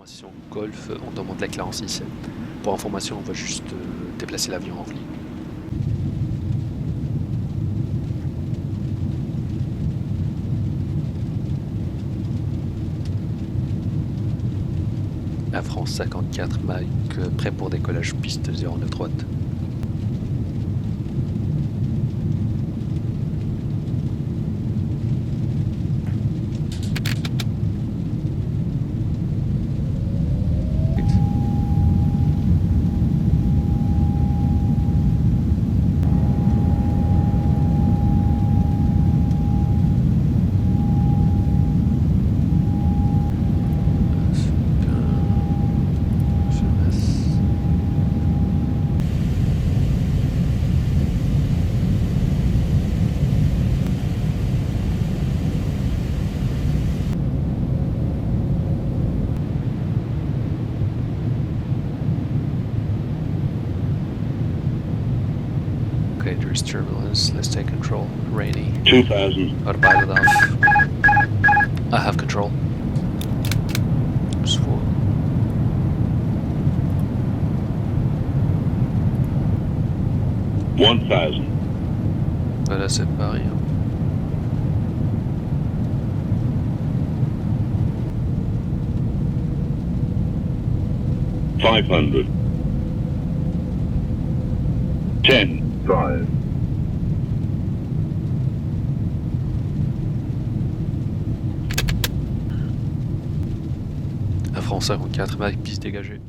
Formation Golf, on demande l'éclairance ici. Pour information, on va juste déplacer l'avion en ligne. La France 54, Mike, prêt pour décollage, piste 09 droite. Okay, there's turbulence. Let's take control. Rainy. 2000. Autopilot off. I have control. Just for 1000. voilà, c'est Paris. Hein. $500. 10. 5. La France 54, Mike, piste dégagée.